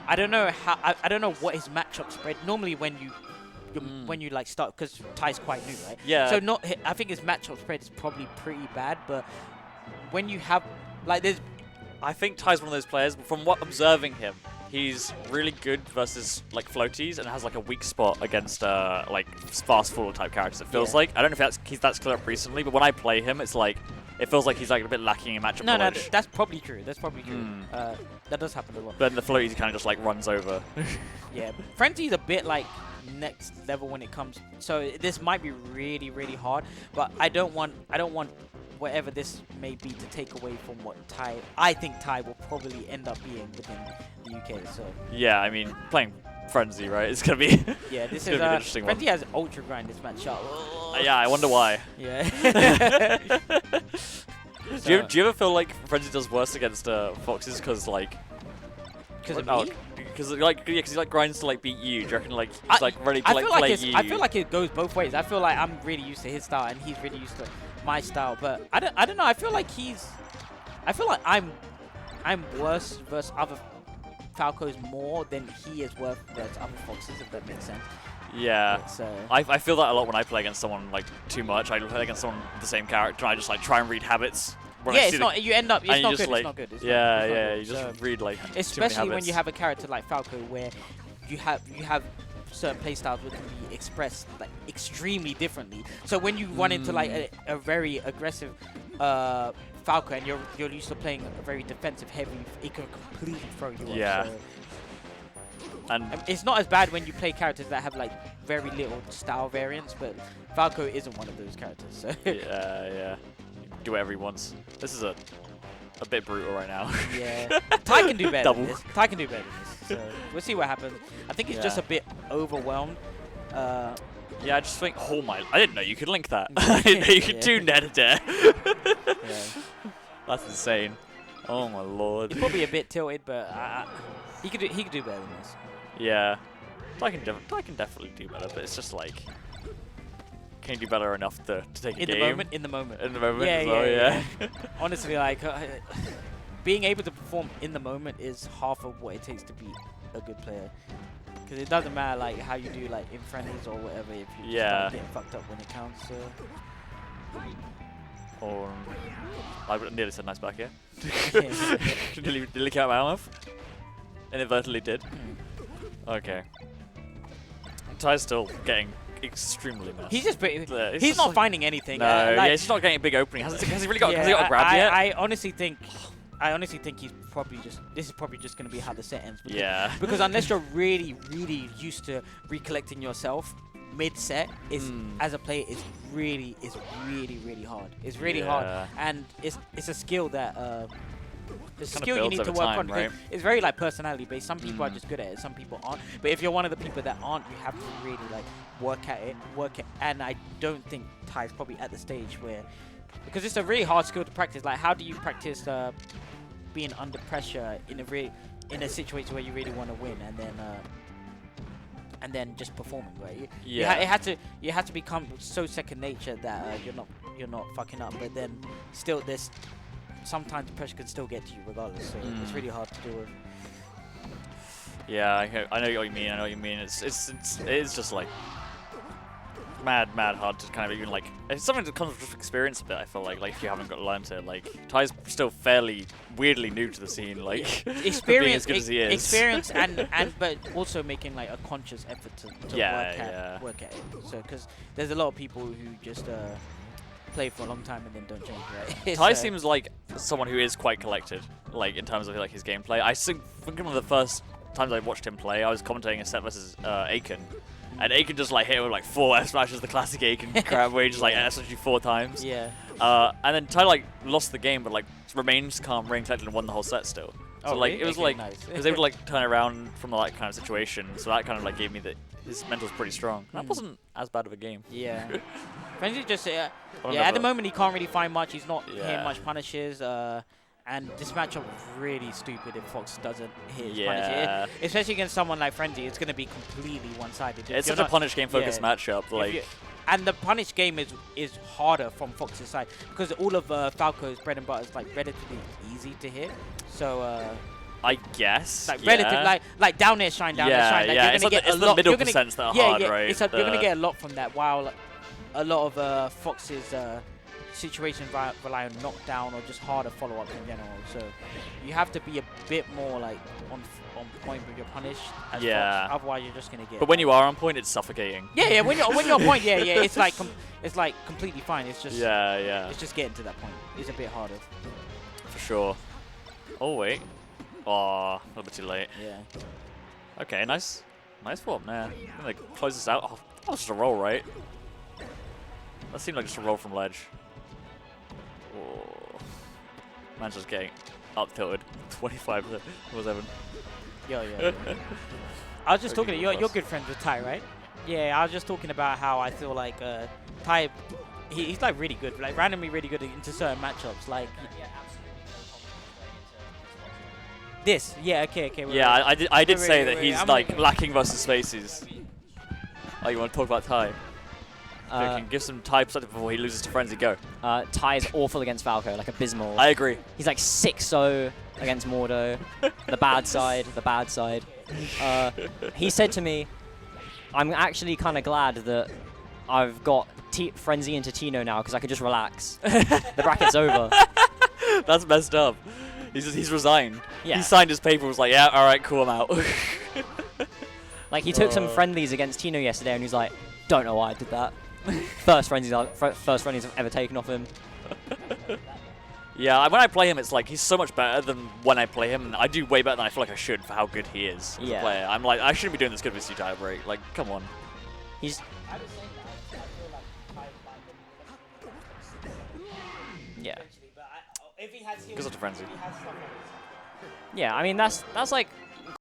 I don't know how. I don't know what his matchup spread. Normally, when you like start, because Ty's quite new, right? Yeah. So I think his matchup spread is probably pretty bad. But when you have like there's I think Ty's one of those players. From what observing him, he's really good versus like floaties and has like a weak spot against like fast forward type characters. It feels like. I don't know if that's cleared up recently, but when I play him, it's like it feels like he's like a bit lacking in matchup knowledge. that's probably true. That's probably true. That does happen a lot. But in the floaties, he kind of just like runs over. Yeah, Frenzy's a bit like next level when it comes. So this might be really, really hard, but I don't want whatever this may be to take away from what I think Ty will probably end up being within the UK. So yeah, I mean, playing Frenzy, right? It's gonna be yeah, this is an interesting Frenzy one. has ultra grind this matchup. Yeah, I wonder why. Yeah. Do you ever feel like Frenzy does worse against Foxes because like? Because of me? Because he like grinds to like beat you. Do you reckon like he's like ready to like play you? I feel like it goes both ways. I feel like I'm really used to his style and he's really used to my style. But I don't know. I feel like I'm worse versus other Falcos more than he is worse versus other Foxes, if that makes sense. Yeah. So I feel that a lot when I play against someone like too much. I play against someone with the same character and I just like try and read habits. Yeah, it's not. You end up. It's not good. Like, it's not good. It's yeah, not, yeah. good. You just read like. Especially when you have a character like Falco, where you have certain playstyle that can be expressed like extremely differently. So when you run into like a very aggressive Falco and you're used to playing a very defensive heavy, it can completely throw you off. Yeah. So and it's not as bad when you play characters that have like very little style variance, but Falco isn't one of those characters. So yeah. Do whatever he wants. This is a bit brutal right now. Yeah. Ty can do better Double. than this. Ty can do better than this. So we'll see what happens. I think he's just a bit overwhelmed. Yeah, I just think, I didn't know you could link that. I didn't know you could do net-a-dare. Yeah. That's insane. Oh my lord. He's probably a bit tilted, but he could do better than this. Yeah. I can definitely do better, but it's just like, can you do better enough to take a game? In the moment. Yeah. Honestly, like, being able to perform in the moment is half of what it takes to be a good player. Because it doesn't matter like how you do like in friendlies or whatever if you just start getting fucked up when it counts. So. Or I nearly said nice back here. nearly came out my mouth. Inadvertently did. Okay. Ty's still getting extremely messed. He's just pretty. He's He's just not like, finding anything. No, yeah, he's not getting a big opening. Has he really got? Yeah, has he got a grab yet? I honestly think he's probably just. This is probably just going to be how the set ends. Yeah. Because unless you're really, really used to recollecting yourself mid-set, as a player, is really, really hard. It's really hard, and it's a skill that. It's a skill you need to work on. Right? It's very like personality based. Some people are just good at it. Some people aren't. But if you're one of the people that aren't, you have to really like work at it. And I don't think Ty's probably at the stage where, because it's a really hard skill to practice. Like, how do you practice being under pressure in a situation where you really want to win, and then just performing, right? You have to become so second nature that you're not fucking up. But then still there's. Sometimes pressure can still get to you regardless, so it's really hard to deal with. Yeah, I know what you mean. It is just like mad hard to kind of even like. It's something that comes with experience a bit. I feel like if you haven't got learned it, like Ty's still fairly weirdly new to the scene. Like experience, being as good as he is. Experience and but also making like a conscious effort to work at it. So because there's a lot of people who just play for a long time and then don't change, right? Ty seems like someone who is quite collected, like in terms of like his gameplay. I think one of the first times I watched him play, I was commentating a set versus Aiken, and Aiken just like hit him with like 4 F smashes, the classic Aiken crap where he just like SSG 4 times. Yeah. And then Ty like lost the game, but like remained calm, remained collected, and won the whole set still. So like really? it was Okay, like nice. he was able to like turn around from that kind of situation. So that kind of like gave me that his mental's pretty strong. That wasn't as bad of a game. Yeah. Frenzy just at the moment he can't really find much. He's not hitting much punishes. And this matchup is really stupid if Fox doesn't hit his punish. Especially against someone like Frenzy, it's going to be completely one-sided. It's such a punish game focused matchup. Like, and the punish game is harder from Fox's side because all of Falco's bread and butter is like relatively easy to hit. So I guess. Like yeah. relative, like down there shine, down there shine. Like, yeah. you're It's gonna like get the a lot. middle You're gonna, percents that are yeah, hard, yeah. right? It's you're gonna get a lot from that. While a lot of Fox's situations rely on knockdown or just harder follow-ups in general. So you have to be a bit more like on point with your punish. As Yeah. Fox. Otherwise, you're just gonna get. But when you are on point, it's suffocating. Yeah, yeah. When you're on point, yeah, yeah. It's like completely fine. It's just Yeah. It's just getting to that point. It's a bit harder. For sure. Oh, wait. Oh, a little bit too late. Yeah. Okay, nice form there. I'm gonna close this out. Oh, that was just a roll, right? That seemed like just a roll from ledge. Oh. Man's just getting up tilted. 25 was Evan. Yo. I was just talking to you're good friends with Ty, right? Yeah, I was just talking about how I feel like Ty, he's like really good, like randomly really good into certain matchups, like this. Yeah, okay. Yeah, I did say that wait, he's I'm like like- lacking versus spaces. Oh, you want to talk about Ty? Can give some Ty perspective before he loses to Frenzy. Go. Ty is awful against Falco, like abysmal. I agree. He's like 6-0 against Mordo. The bad side. He said to me, I'm actually kind of glad that I've got Frenzy into Tino now because I can just relax. The bracket's over. That's messed up. He's resigned. Yeah. He signed his paper. Was like, yeah, all right, cool, I'm out. Like he took some friendlies against Tino yesterday and he's like, don't know why I did that. First friendlies I've ever taken off him. Yeah, when I play him, it's like he's so much better than when I play him. And I do way better than I feel like I should for how good he is as a player. I'm like, I shouldn't be doing this good with you, Ty Break. Like, come on. He's yeah. If he has Goes up to Frenzy. Yeah, I mean that's like